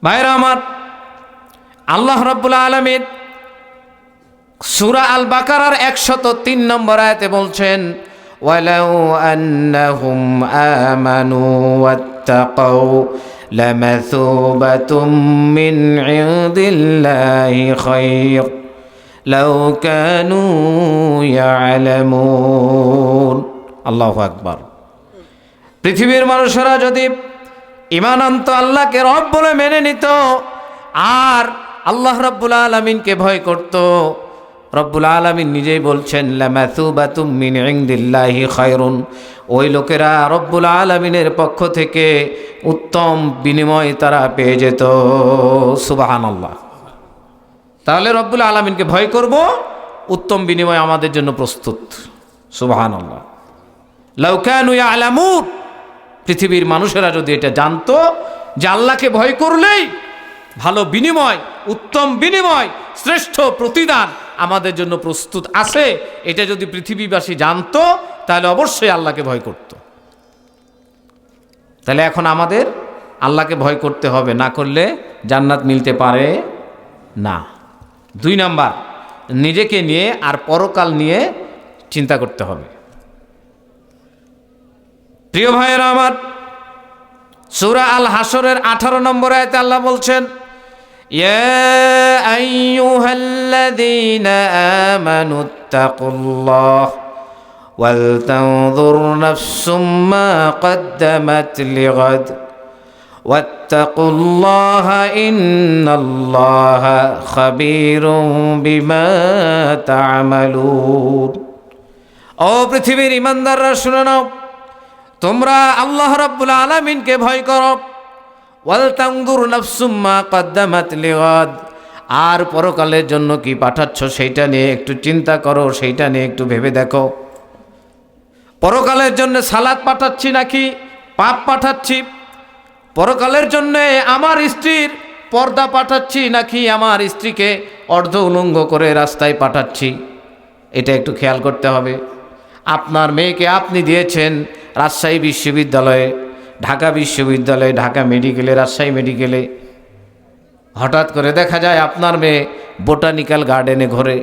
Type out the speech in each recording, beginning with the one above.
ভাইরা আমার, আল্লাহ রাব্বুল আলামিন সূরা আল বাকারার 103 নম্বর আয়াতে বলছেন, ওয়ালাউ আন্নাহুম আমানু ওয়াত্তাকাউ লামাসুবাতুম মিন ইনদিল্লাহি খায়র লাউ কানু ইয়ালামুন। আল্লাহু আকবার। পৃথিবীর মানুষেরা যদি ঈমান আনত, আল্লাহকে রব বলে মেনে নিত, আর আল্লাহ রাব্বুল আলামিনকে ভয় করত, রব্বুল আলামিন নিজেই বলছেন লামাসুবাতুম মিন ইনদিল্লাহি খায়রুন, ওই লোকেরা রব্বুল আলামিনের পক্ষ থেকে উত্তম বিনিময় তারা পেয়ে যেত। সুবহানাল্লাহ। তাহলে রব্বুল আলামিনকে ভয় করব, উত্তম বিনিময় আমাদের জন্য প্রস্তুত। সুবহানাল্লাহ। লাউ কানু ইয়ালামুন, পৃথিবীর মানুষেরা যদি এটা জানতো যে আল্লাহকে ভয় করলেই ভালো বিনিময়, উত্তম বিনিময়, শ্রেষ্ঠ প্রতিদান আমাদের জন্য প্রস্তুত আছে, এটা যদি পৃথিবীবাসী জানতো তাহলে অবশ্যই আল্লাহকে ভয় করত। তাহলে এখন আমাদের আল্লাহকে ভয় করতে হবে, না করলে জান্নাত মিলতে পারে না। 2 নাম্বার, নিজেকে নিয়ে আর পরকাল নিয়ে চিন্তা করতে হবে। প্রিয় ভাইয়েরা আমার, সূরা আল হাসরের 18 নম্বর আয়াতে আল্লাহ বলছেন, ইয়া আইয়ুহাল্লাযীনা আমানুত্তাকুল্লাহ ওয়াল তানজুর নাফসুম মা কদ্দামাত লিগাদ ওয়াত্তাকুল্লাহা ইন্নাল্লাহা খাবীরুম বিমা তা'মালুন। ও পৃথিবীর ঈমানদাররা শুনে নাও, তোমরা আল্লাহ রাব্বুল আলামিনকে ভয় করো। ওয়াল তানজুর নাফসুম মা কদ্দামাত লিগাদ, আর পরকালের জন্য কি পাঠাচ্ছ সেইটা নিয়ে একটু চিন্তা করো, সেইটা নিয়ে একটু ভেবে দেখো। পরকালের জন্য সালাত পাঠাচ্ছি নাকি পাপ পাঠাচ্ছি? পরকালের জন্য আমার স্ত্রীর পর্দা পাঠাচ্ছি নাকি আমার স্ত্রীকে অর্ধ উলঙ্গ করে রাস্তায় পাঠাচ্ছি? এটা একটু খেয়াল করতে হবে। আপনার মেয়েকে আপনি দিয়েছেন রাজশাহী বিশ্ববিদ্যালয়ে, ঢাকা বিশ্ববিদ্যালয়ে, ঢাকা মেডিকেলে, রাজশাহী মেডিকেলে। হঠাৎ করে দেখা যায় আপনার মেয়ে বোটানিক্যাল গার্ডেনে ঘোরে,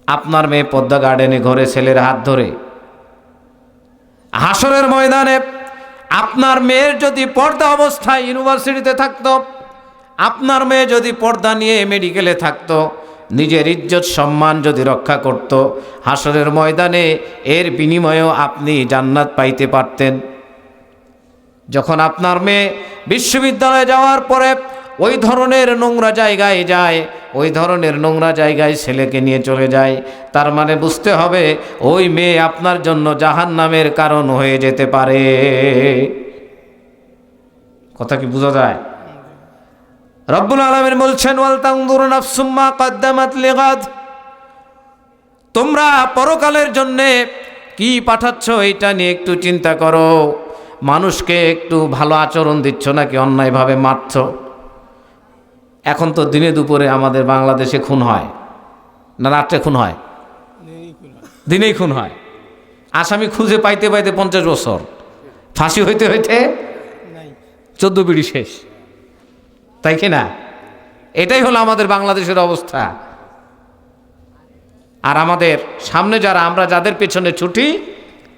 আপনার মেয়ে পদ্মা গার্ডেনে ঘোরে ছেলের হাত ধরে। হাসরের ময়দানে আপনার মেয়ের যদি পর্দা অবস্থায় ইউনিভার্সিটিতে থাকতো, আপনার মেয়ে যদি পর্দা নিয়ে মেডিকেলে থাকতো, নিজের ইজ্জত সম্মান যদি রক্ষা করত, হাসরের ময়দানে এর বিনিময়েও আপনি জান্নাত পাইতে পারতেন। যখন আপনার মেয়ে বিশ্ববিদ্যালয়ে যাওয়ার পরে ওই ধরনের নোংরা জায়গায় যায়, ওই ধরনের নোংরা জায়গায় ছেলেকে নিয়ে চলে যায়, তার মানে বুঝতে হবে ওই মেয়ে আপনার জন্য জাহান্নামের কারণ হয়ে যেতে পারে। কথা কি বোঝা যায়? রব্বুল আলামিন বলছেন, ওয়াল তানজুর নাফসুম মা কদ্দামাত লিগাদ, তোমরা পরকালের জন্য কি পাঠাচ্ছ এটা নিয়ে একটু চিন্তা করো। মানুষকে একটু ভালো আচরণ দিচ্ছ নাকি অন্যায়ভাবে মারছ? এখন তো দিনে দুপুরে আমাদের বাংলাদেশে খুন হয় না, রাত্রে খুন হয়? দিনেই খুন হয়। আসামি খুঁজে পাইতে পাইতে 50 বছর, ফাঁসি হইতে হইতে 14 বিড়ি শেষ, তাই কি না? এটাই হলো আমাদের বাংলাদেশের অবস্থা। আর আমাদের সামনে যারা, আমরা যাদের পেছনে ছুটি,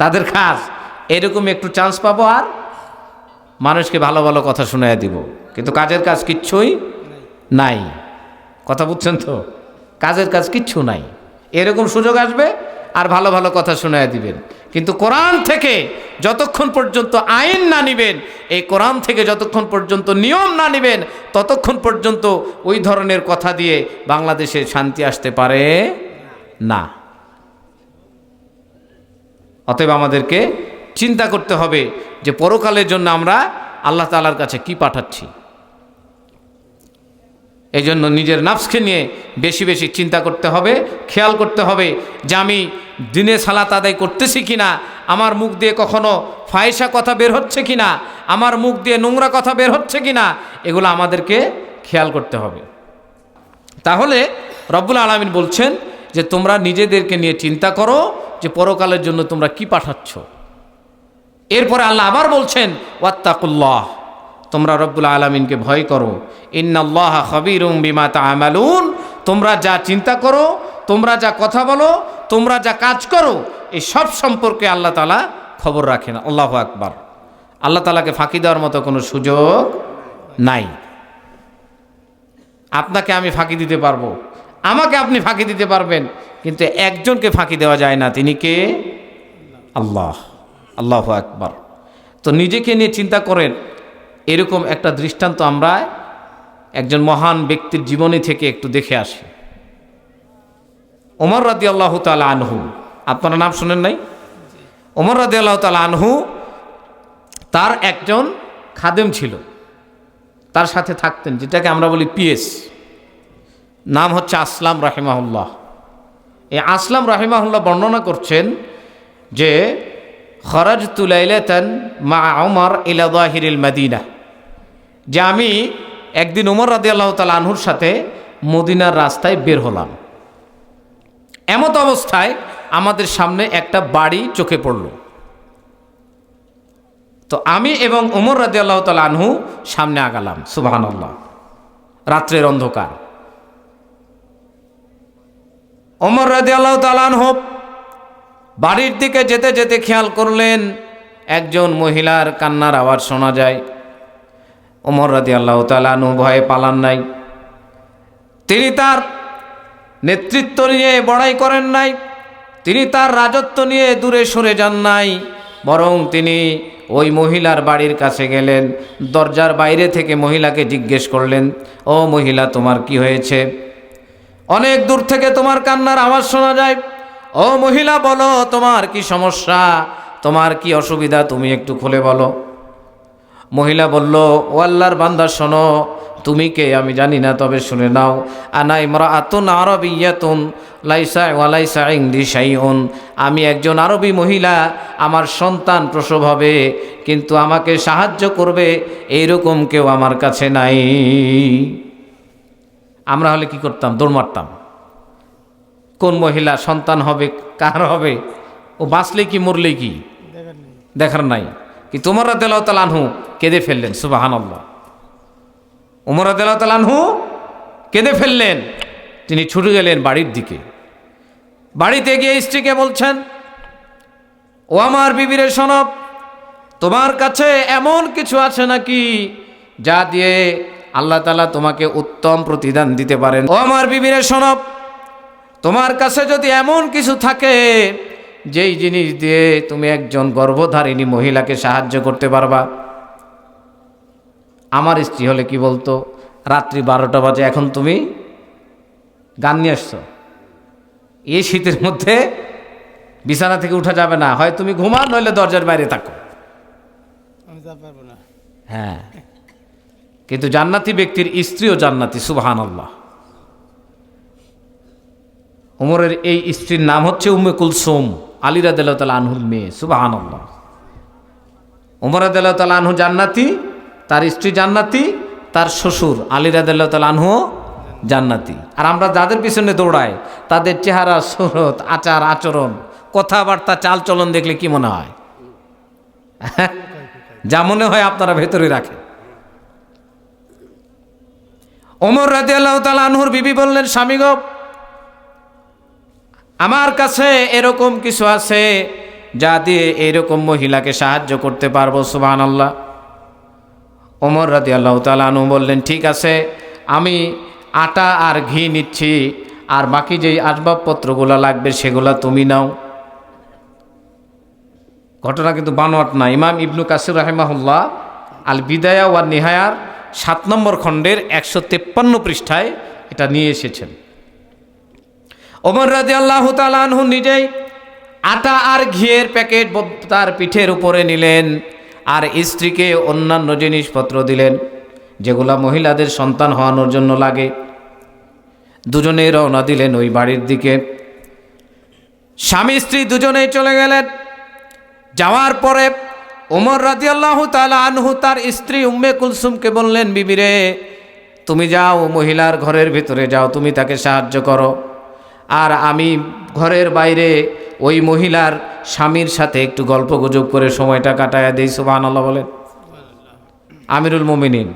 তাদের কাজ এরকম একটু চান্স পাবো আর মানুষকে ভালো ভালো কথা শোনায় দিব, কিন্তু কাজের কাজ কিচ্ছুই নাই। কথা বুঝছেন তো? কাজের কাজ কিচ্ছু নাই। এরকম সুযোগ আসবে আর ভালো ভালো কথা শোনায় দিবেন, কিন্তু কোরআন থেকে যতক্ষণ পর্যন্ত আইন না নিবেন, এই কোরআন থেকে যতক্ষণ পর্যন্ত নিয়ম না নিবেন, ততক্ষণ পর্যন্ত ওই ধরনের কথা দিয়ে বাংলাদেশে শান্তি আসতে পারে না। অতএব আমাদেরকে চিন্তা করতে হবে যে পরকালের জন্য আমরা আল্লাহ তাআলার কাছে কি পাঠাচ্ছি। এই জন্য নিজের নাফসকে নিয়ে বেশি বেশি চিন্তা করতে হবে, খেয়াল করতে হবে যে আমি দিনে সালাত আদায় করতেছি কিনা, আমার মুখ দিয়ে কখনো ফাহিশা কথা বের হচ্ছে কিনা, আমার মুখ দিয়ে নোংরা কথা বের হচ্ছে কিনা, এগুলো আমাদেরকে খেয়াল করতে হবে। তাহলে রব্বুল আলামিন বলছেন যে তোমরা নিজেদেরকে নিয়ে চিন্তা করো যে পরকালের জন্য তোমরা কি পাঠাচ্ছ। এরপরে আল্লাহ আবার বলছেন ওয়াত্তাকুল্লাহ, তোমরা রব্বুল আলামিনকে ভয় করো। ইন্নাল্লাহা খাবীরুম বিমা তা'মালুন, তোমরা যা চিন্তা করো, তোমরা যা কথা বলো, তোমরা যা কাজ করো, এই সব সম্পর্কে আল্লাহ তাআলা খবর রাখেন। আল্লাহু আকবার। আল্লাহ তাআলাকে ফাঁকি দেওয়ার মতো কোনো সুযোগ নাই। আপনাকে আমি ফাঁকি দিতে পারবো, আমাকে আপনি ফাঁকি দিতে পারবেন, কিন্তু একজনকে ফাঁকি দেওয়া যায় না, তিনি কে? আল্লাহ। আল্লাহু আকবার। তো নিজেকে নিয়ে চিন্তা করেন। এরকম একটা দৃষ্টান্ত আমরা একজন মহান ব্যক্তির জীবনী থেকে একটু দেখে আসি। ওমর রাদিয়াল্লাহু তাআলা আনহু, আপনারা নাম শুনেন নাই? ওমর রাদিয়াল্লাহু তাআলা আনহু, তার একজন খাদেম ছিল, তার সাথে থাকতেন, যেটাকে আমরা বলি পিএস। নাম হচ্ছে আসলাম রাহিমাহুল্লাহ। এই আসলাম রাহিমাহুল্লাহ বর্ণনা করছেন যে খরাজতু লাইলাতান মা উমর ইলা যাহিরিল মদিনা, যে আমি একদিন ওমর রাদিয়াল্লাহু তাআলা আনহুর সাথে মদিনার রাস্তায় বের হলাম। এমত অবস্থায় আমাদের সামনে একটা বাড়ি চোখে পড়ল। তো আমি এবং ওমর রাদিয়াল্লাহু তাআলা আনহু সামনে আগালাম। সুবহানাল্লাহ। রাত্রের অন্ধকার। ওমর রাদিয়াল্লাহু তাআলা আনহু বাড়ির দিকে যেতে যেতে খেয়াল করলেন একজন মহিলার কান্নার আওয়াজ শোনা যায়। ওমর রাদিয়াল্লাহু তাআলা আনহু ভয়ে পালান নাই। তিনি তার নেতৃত্ব নিয়ে বড়াই করেন নাই, তিনি তার রাজত্ব নিয়ে দূরে সরে যান নাই, বরং তিনি ওই মহিলার বাড়ির কাছে গেলেন। দরজার বাইরে থেকে মহিলাকে জিজ্ঞেস করলেন, ও মহিলা, তোমার কি হয়েছে? অনেক দূর থেকে তোমার কান্নার আওয়াজ শোনা যায়। ও মহিলা, বলো তোমার কি সমস্যা, তোমার কি অসুবিধা, তুমি একটু খুলে বলো। মহিলা বলল, ও আল্লাহর বান্দা, শোনো, তুমি কে আমি জানি না, তবে শুনে নাও। আনা ইমরাআতুন আরাবিয়্যাতুন লাইসা ওয়ালাইসা ইনদি শাইউন, আমি একজন আরবি মহিলা, আমার সন্তান প্রসব হবে, কিন্তু আমাকে সাহায্য করবে এইরকম কেউ আমার কাছে নাই। আমরা হলে কি করতাম? দৌড় মারতাম। কোন মহিলা সন্তান হবে, কার হবে, ও বাঁচলে কি মরলে কি দেখার নাই। কি ওমর রাদিয়াল্লাহু তাআলা আনহু কেঁদে ফেললেন। সুবহানাল্লাহ। ওমর রাদিয়াল্লাহু তাআলা আনহু কেঁদে ফেললেন। তিনি ছুটে গেলেন বাড়ির দিকে। বাড়িতে গিয়ে স্ত্রীকে বলছেন, ও আমার বিবিরে, শোনো, তোমার কাছে এমন কিছু আছে নাকি যা দিয়ে আল্লাহ তাআলা তোমাকে উত্তম প্রতিদান দিতে পারেন? ও আমার বিবিরে, শোনো, তোমার কাছে যদি এমন কিছু থাকে যেই জিনিস দিয়ে তুমি একজন গর্ভধারিণী মহিলাকে সাহায্য করতে পারবা। আমার স্ত্রী হলে কি বলতো, রাত্রি 12টা বাজে, এখন তুমি গান নিয়ে আসছো, এই শীতের মধ্যে বিছানা থেকে উঠা যাবে না, হয় তুমি ঘুমা, নইলে দরজার বাইরে থাকো। হ্যাঁ, কিন্তু জান্নাতি ব্যক্তির স্ত্রীও জান্নাতি। সুবহানাল্লাহ। ওমরের এই স্ত্রীর নাম হচ্ছে উম্মে কুলসুম, আলী রাদিয়াল্লাহু তাআলা আনহুর মেয়ে। সুবহানাল্লাহ। ওমর রাদিয়াল্লাহু তাআলা আনহু জান্নাতি, তার স্ত্রী জান্নাতি, তার শ্বশুর আলী রাদিয়াল্লাহু তাআলা আনহু জান্নাতি। আর আমরা যাদের পিছনে দৌড়াই তাদের চেহারা, সুরত, আচার আচরণ, কথাবার্তা, চাল চলন দেখলে কি মনে হয়? যা মনে হয় আপনারা ভেতরে রাখেন। ওমর রাদিয়াল্লাহু তাআলা আনহুর বিবি বললেন, স্বামী গো, আমার কাছে এরকম কিছু আছে যা দিয়ে এরকম মহিলাকে সাহায্য করতে পারবো। সুবহানাল্লাহ। ওমর রাদিয়াল্লাহু তাআলা আনহু বললেন, ঠিক আছে, আমি আটা আর ঘি নিচ্ছি, আর বাকি যেই আসবাবপত্রগুলো লাগবে সেগুলো তুমি নাও। ঘটনা কিন্তু বানোয়াট না। ইমাম ইবনু কাসির রাহিমাহুল্লাহ আল বিদায়া ওয়ান নিহায়ার 7 নম্বর খণ্ডের 153 পৃষ্ঠায় এটা নিয়ে এসেছেন। ওমর রাদিয়াল্লাহু তাআলা আনহু নিজেই আটা আর ঘিয়ের প্যাকেট তার পিঠের উপরে নিলেন, আর স্ত্রীকে অন্যান্য জিনিসপত্র দিলেন যেগুলা মহিলাদের সন্তান হওয়ানোর জন্য লাগে। দুজনেই রওনা দিলেন ওই বাড়ির দিকে। স্বামী স্ত্রী দুজনেই চলে গেলেন। যাওয়ার পরে ওমর রাদিয়াল্লাহু তাআলা আনহু তার স্ত্রী উম্মে কুলসুমকে বললেন, বিবিরে, তুমি যাও মহিলার ঘরের ভিতরে যাও, তুমি তাকে সাহায্য করো, আর আমি ঘরের বাইরে ওই মহিলার স্বামীর সাথে একটু গল্প গুজব করে সময়টা কাটায় দেই। সুবহানাল্লাহ বলেন। আমিরুল মুমিনিন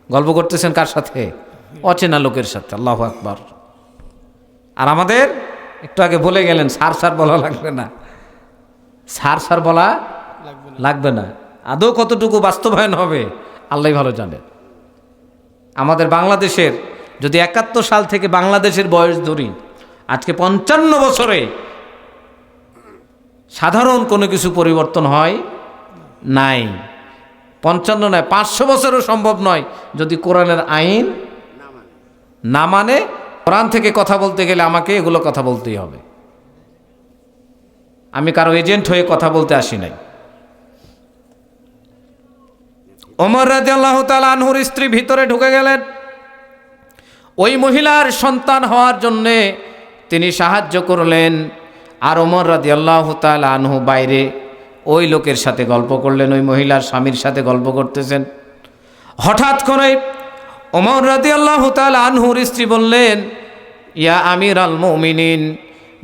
গল্প করতেছেন কার সাথে? অচেনা লোকের সাথে। আল্লাহু আকবার। আর আমাদের একটু আগে বলে গেলেন সার সার বলা লাগবে না, সার সার বলা লাগবে না। আদৌ কতটুকু বাস্তবায়ন হবে আল্লাহ ভালো জানেন। আমাদের বাংলাদেশের যদি 71 সাল থেকে বাংলাদেশের বয়স ধরি, আজকে 55 বছরে সাধারণ কোনো কিছু পরিবর্তন হয় নাই। 55 নয়, 500 বছরও সম্ভব নয় যদি কোরআনের আইন না মানে। কোরআন থেকে কথা বলতে গেলে আমাকে এগুলো কথা বলতেই হবে। আমি কারো এজেন্ট হয়ে কথা বলতে আসি নাই। ওমর রাদিয়াল্লাহু তাআলা আনহুর স্ত্রী ভিতরে ঢুকে গেলেন। ওই মহিলার সন্তান হওয়ার জন্যে তিনি সাহায্য করলেন। আর ওমর রাদিয়াল্লাহু তাআলা আনহু বাইরে ওই লোকের সাথে গল্প করলেন, ওই মহিলার স্বামীর সাথে গল্প করতেছেন। হঠাৎ করে ওমর রাদিয়াল্লাহু তাআলা আনহুর স্ত্রী বললেন, ইয়া আমিরাল মুমিনিন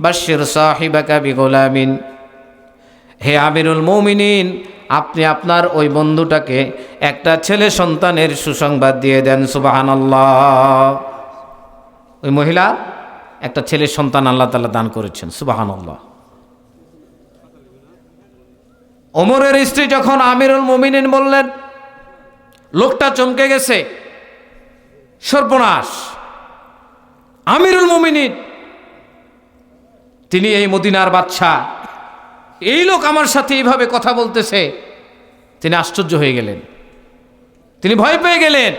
বাশশির সাহিবাকা বিগুলামিন। হে আমিরুল মুমিনিন, আপনি আপনার ওই বন্ধুটাকে একটা ছেলে সন্তানের সুসংবাদ দিয়ে দেন। সুবহানাল্লাহ। ওই মহিলা একটা ছেলে সন্তান আল্লাহ তাআলা দান করেছেন। সুবহানাল্লাহ। ওমরের স্ত্রী যখন আমিরুল মুমিনিন বললেন, লোকটা চমকে গেছে। সর্বনাশ, আমিরুল মুমিনিন তিনি এই মদিনার বাদশা, এই লোক আমার সাথে এইভাবে কথা বলতেছে। তিনি আশ্চর্য হয়ে গেলেন, তিনি ভয় পেয়ে গেলেন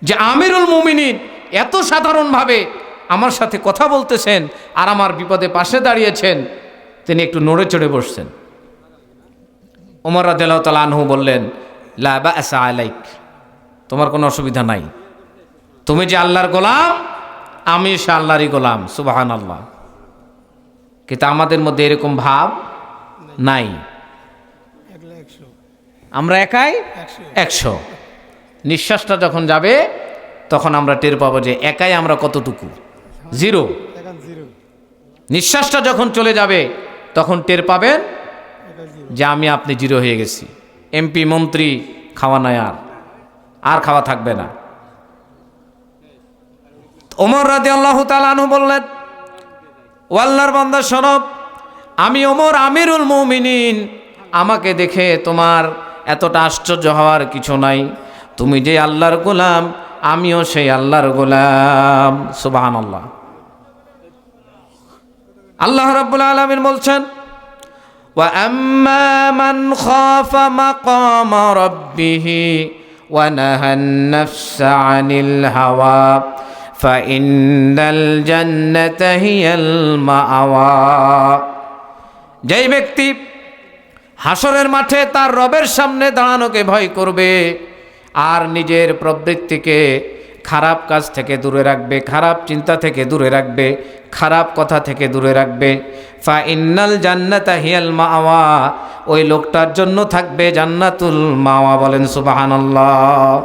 যে আমিরুল মুমিনিন এত সাধারণভাবে আমার সাথে কথা বলতেছেন আর আমার বিপদে পাশে দাঁড়িয়েছেন। তিনি একটু নড়ে চড়ে বসছেন। ওমর রাদিয়াল্লাহু তাআলা আনহু বললেন, লা বা'সা আলাইক, তোমার কোনো অসুবিধা নাই। তুমি যে আল্লাহর গোলাম, আমি সে আল্লাহরই গোলাম। সুবহানাল্লাহ। কিন্তু আমাদের মধ্যে এরকম ভাব নাই। আমরা একাই 100। নিঃশ্বাসটা যখন যাবে তখন আমরা টের পাবো যে একাই আমরা কতটুকু, 0। নিঃশ্বাসটা যখন চলে যাবে তখন টের পাবেন যে আমি আপনি 0 হয়ে গেছি। এমপি মন্ত্রী খাওয়া নাই, আর খাওয়া থাকবে না। ওমর রাদিয়াল্লাহু তাআলা আনহু বললেন, ও আল্লাহর বান্দা শোনো, আমি ওমর আমিরুল মুমিনিন, আমাকে দেখে তোমার এতটা আশ্চর্য হওয়ার কিছু নাই। তুমি যে আল্লাহর গোলাম, আমিও সেই আল্লাহর গোলাম। সুবহানাল্লাহ। আল্লাহ রাব্বুল আলামিন বলছেন, ওয়া আম্মা মান খাফা মাকামা রাব্বিহি ওয়া নাহান নাফসা আনিল হাওয়া ফাইন্নাল জান্নাতা হিয়াল মাআওয়া। যেই ব্যক্তি হাসরের মাঠে তার রবের সামনে দাঁড়ানোকে ভয় করবে আর নিজের প্রবৃত্তিকে খারাপ কাজ থেকে দূরে রাখবে, খারাপ চিন্তা থেকে দূরে রাখবে, খারাপ কথা থেকে দূরে রাখবে, ফাইন্নাল জান্নাতা হিয়াল মাআওয়া, ওই লোকটার জন্য থাকবে জান্নাতুল মাওয়া। বলেন সুবহানাল্লাহ।